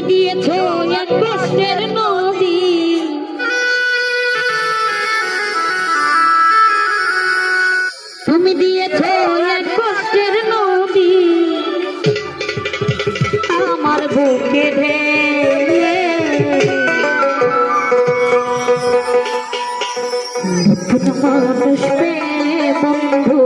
দিয়েছো এক কষ্টের নদী, তুমি দিয়েছো এক কষ্টের নদী আমার বুকে ঢেলে। মানুষ পেয়ে বন্ধু